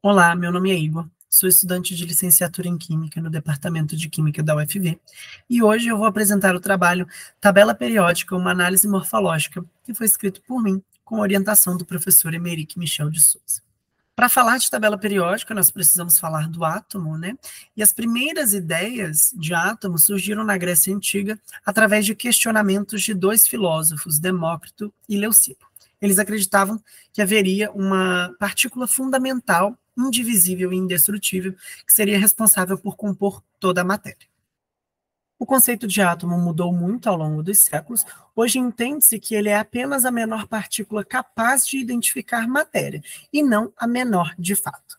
Olá, meu nome é Igor, sou estudante de licenciatura em Química no Departamento de Química da UFV e hoje eu vou apresentar o trabalho Tabela Periódica, uma análise morfológica, que foi escrito por mim com orientação do professor Emeric Michel de Souza. Para falar de tabela periódica, nós precisamos falar do átomo, né? E as primeiras ideias de átomo surgiram na Grécia Antiga através de questionamentos de dois filósofos, Demócrito e Leucipo. Eles acreditavam que haveria uma partícula fundamental, indivisível e indestrutível, que seria responsável por compor toda a matéria. O conceito de átomo mudou muito ao longo dos séculos. Hoje entende-se que ele é apenas a menor partícula capaz de identificar matéria, e não a menor de fato.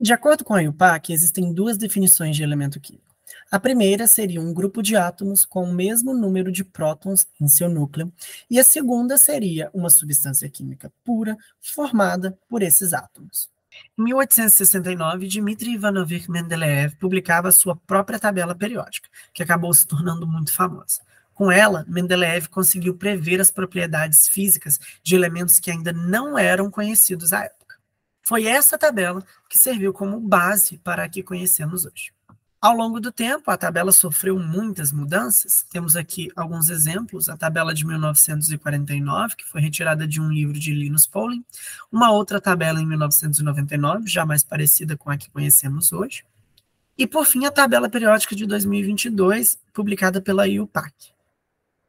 De acordo com a IUPAC, existem duas definições de elemento químico. A primeira seria um grupo de átomos com o mesmo número de prótons em seu núcleo, e a segunda seria uma substância química pura formada por esses átomos. Em 1869, Dmitri Ivanovich Mendeleev publicava sua própria tabela periódica, que acabou se tornando muito famosa. Com ela, Mendeleev conseguiu prever as propriedades físicas de elementos que ainda não eram conhecidos à época. Foi essa tabela que serviu como base para a que conhecemos hoje. Ao longo do tempo, a tabela sofreu muitas mudanças. Temos aqui alguns exemplos. A tabela de 1949, que foi retirada de um livro de Linus Pauling. Uma outra tabela em 1999, já mais parecida com a que conhecemos hoje. E, por fim, a tabela periódica de 2022, publicada pela IUPAC.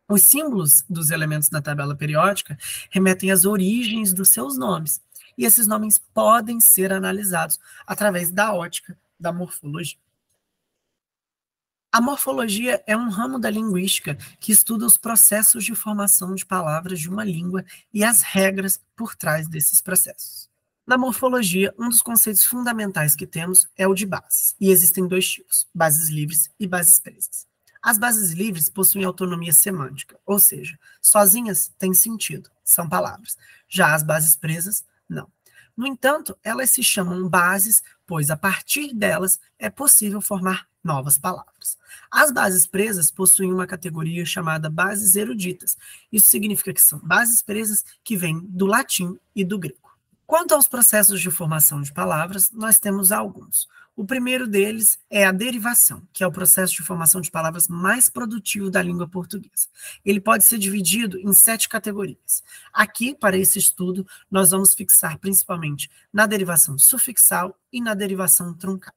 Os símbolos dos elementos da tabela periódica remetem às origens dos seus nomes. E esses nomes podem ser analisados através da ótica da morfologia. A morfologia é um ramo da linguística que estuda os processos de formação de palavras de uma língua e as regras por trás desses processos. Na morfologia, um dos conceitos fundamentais que temos é o de bases, e existem dois tipos, bases livres e bases presas. As bases livres possuem autonomia semântica, ou seja, sozinhas têm sentido, são palavras. Já as bases presas, não. No entanto, elas se chamam bases, pois a partir delas é possível formar novas palavras. As bases presas possuem uma categoria chamada bases eruditas. Isso significa que são bases presas que vêm do latim e do grego. Quanto aos processos de formação de palavras, nós temos alguns. O primeiro deles é a derivação, que é o processo de formação de palavras mais produtivo da língua portuguesa. Ele pode ser dividido em 7 categorias. Aqui, para esse estudo, nós vamos fixar principalmente na derivação sufixal e na derivação truncada.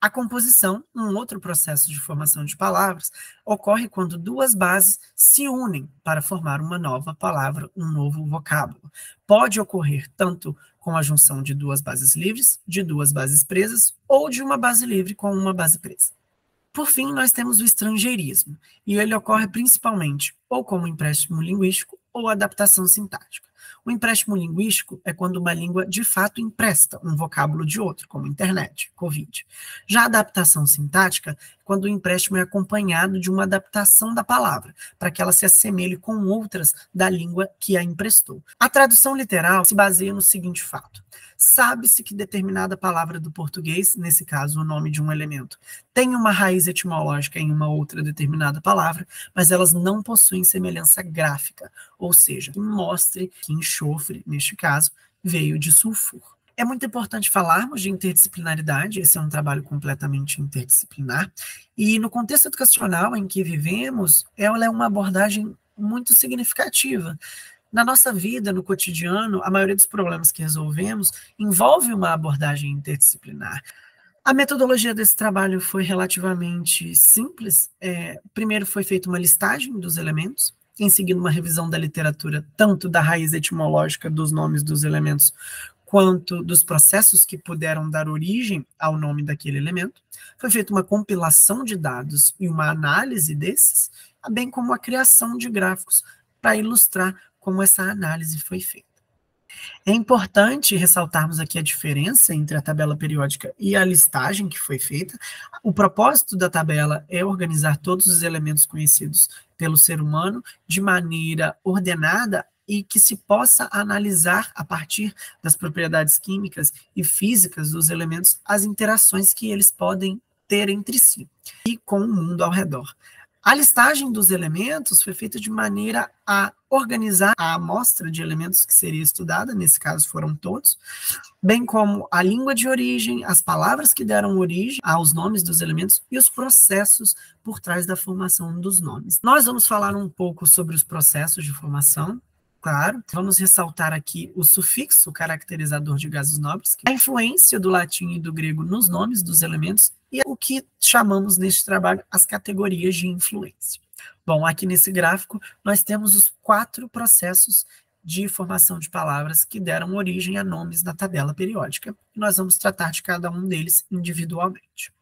A composição, um outro processo de formação de palavras, ocorre quando duas bases se unem para formar uma nova palavra, um novo vocábulo. Pode ocorrer tanto com a junção de duas bases livres, de duas bases presas, ou de uma base livre com uma base presa. Por fim, nós temos o estrangeirismo, e ele ocorre principalmente ou como empréstimo linguístico ou adaptação sintática. O empréstimo linguístico é quando uma língua de fato empresta um vocábulo de outro, como internet, Covid. Já a adaptação sintática é quando o empréstimo é acompanhado de uma adaptação da palavra, para que ela se assemelhe com outras da língua que a emprestou. A tradução literal se baseia no seguinte fato: sabe-se que determinada palavra do português, nesse caso o nome de um elemento, tem uma raiz etimológica em uma outra determinada palavra, mas elas não possuem semelhança gráfica, ou seja, que mostre que enxofre, neste caso, veio de sulfur. É muito importante falarmos de interdisciplinaridade, esse é um trabalho completamente interdisciplinar, e no contexto educacional em que vivemos, ela é uma abordagem muito significativa. Na nossa vida, no cotidiano, a maioria dos problemas que resolvemos envolve uma abordagem interdisciplinar. A metodologia desse trabalho foi relativamente simples. Primeiro foi feita uma listagem dos elementos, em seguida uma revisão da literatura, tanto da raiz etimológica dos nomes dos elementos, quanto dos processos que puderam dar origem ao nome daquele elemento. Foi feita uma compilação de dados e uma análise desses, bem como a criação de gráficos para ilustrar como essa análise foi feita. É importante ressaltarmos aqui a diferença entre a tabela periódica e a listagem que foi feita. O propósito da tabela é organizar todos os elementos conhecidos pelo ser humano de maneira ordenada e que se possa analisar, a partir das propriedades químicas e físicas dos elementos, as interações que eles podem ter entre si e com o mundo ao redor. A listagem dos elementos foi feita de maneira a organizar a amostra de elementos que seria estudada, nesse caso foram todos, bem como a língua de origem, as palavras que deram origem aos nomes dos elementos e os processos por trás da formação dos nomes. Nós vamos falar um pouco sobre os processos de formação, claro. Vamos ressaltar aqui o sufixo caracterizador de gases nobres, a influência do latim e do grego nos nomes dos elementos e o que chamamos neste trabalho as categorias de influência. Bom, aqui nesse gráfico nós temos os 4 processos de formação de palavras que deram origem a nomes na tabela periódica. Nós vamos tratar de cada um deles individualmente.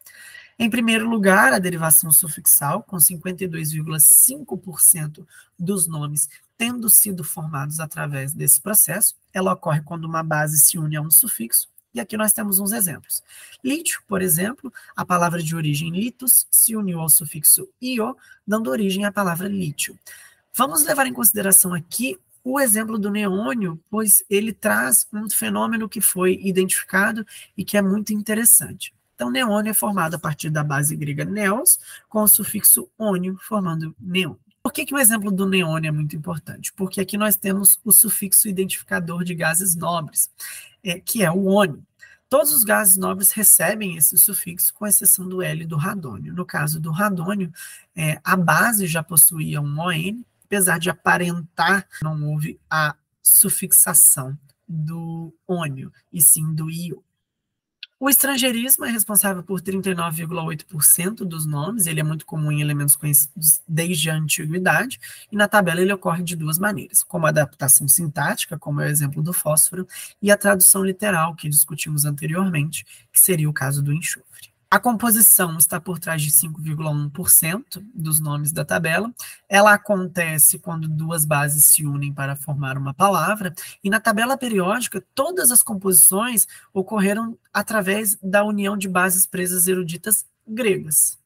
Em primeiro lugar, a derivação sufixal, com 52,5% dos nomes tendo sido formados através desse processo. Ela ocorre quando uma base se une a um sufixo. E aqui nós temos uns exemplos. Lítio, por exemplo, a palavra de origem litos se uniu ao sufixo io, dando origem à palavra lítio. Vamos levar em consideração aqui o exemplo do neônio, pois ele traz um fenômeno que foi identificado e que é muito interessante. Então, neônio é formado a partir da base grega neos, com o sufixo ônio, formando neon. Por que o exemplo do neônio é muito importante? Porque aqui nós temos o sufixo identificador de gases nobres, que é o ônio. Todos os gases nobres recebem esse sufixo, com exceção do L e do radônio. No caso do radônio, a base já possuía um ON, apesar de aparentar, não houve a sufixação do ônio, e sim do io. O estrangeirismo é responsável por 39,8% dos nomes, ele é muito comum em elementos conhecidos desde a antiguidade, e na tabela ele ocorre de 2 maneiras, como a adaptação sintática, como é o exemplo do fósforo, e a tradução literal, que discutimos anteriormente, que seria o caso do enxofre. A composição está por trás de 5,1% dos nomes da tabela. Ela acontece quando 2 bases se unem para formar uma palavra, e na tabela periódica, todas as composições ocorreram através da união de bases presas eruditas gregas.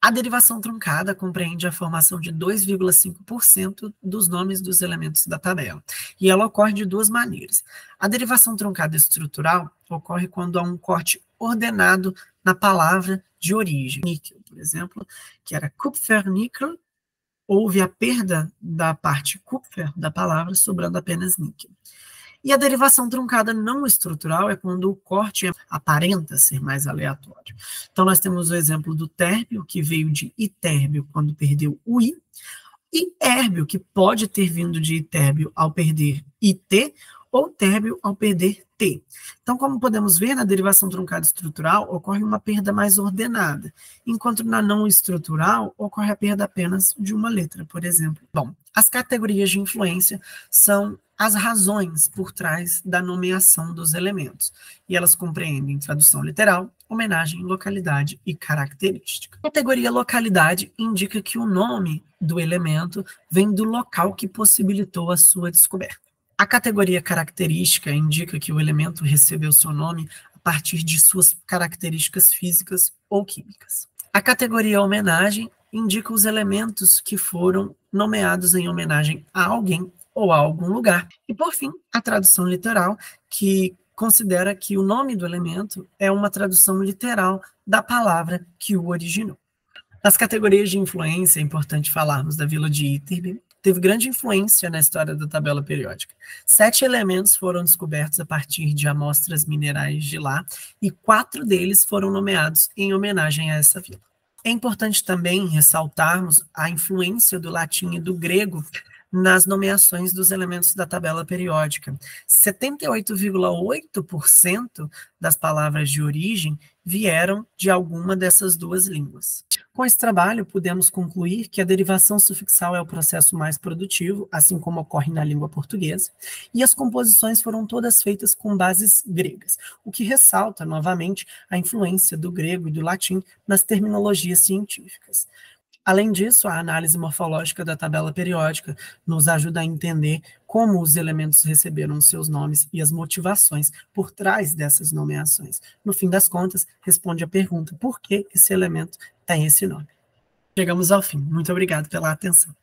A derivação truncada compreende a formação de 2,5% dos nomes dos elementos da tabela, e ela ocorre de 2 maneiras. A derivação truncada estrutural ocorre quando há um corte ordenado na palavra de origem. Níquel, por exemplo, que era Kupfer-Nickel, houve a perda da parte Kupfer da palavra, sobrando apenas níquel. E a derivação truncada não estrutural é quando o corte aparenta ser mais aleatório. Então, nós temos o exemplo do térbio, que veio de itérbio quando perdeu o i, e érbio, que pode ter vindo de itérbio ao perder it, ou térbio ao perder t. Então, como podemos ver, na derivação truncada estrutural ocorre uma perda mais ordenada, enquanto na não estrutural ocorre a perda apenas de uma letra, por exemplo. Bom, as categorias de influência são as razões por trás da nomeação dos elementos, e elas compreendem tradução literal, homenagem, localidade e característica. A categoria localidade indica que o nome do elemento vem do local que possibilitou a sua descoberta. A categoria característica indica que o elemento recebeu seu nome a partir de suas características físicas ou químicas. A categoria homenagem indica os elementos que foram nomeados em homenagem a alguém ou a algum lugar. E, por fim, a tradução literal, que considera que o nome do elemento é uma tradução literal da palavra que o originou. Nas categorias de influência, é importante falarmos da vila de Ytterbier. Teve grande influência na história da tabela periódica. 7 elementos foram descobertos a partir de amostras minerais de lá, e 4 deles foram nomeados em homenagem a essa vila. É importante também ressaltarmos a influência do latim e do grego nas nomeações dos elementos da tabela periódica. 78,8% das palavras de origem vieram de alguma dessas 2 línguas. Com esse trabalho, podemos concluir que a derivação sufixal é o processo mais produtivo, assim como ocorre na língua portuguesa, e as composições foram todas feitas com bases gregas, o que ressalta, novamente, a influência do grego e do latim nas terminologias científicas. Além disso, a análise morfológica da tabela periódica nos ajuda a entender como os elementos receberam seus nomes e as motivações por trás dessas nomeações. No fim das contas, responde a pergunta: por que esse elemento tem esse nome? Chegamos ao fim. Muito obrigado pela atenção.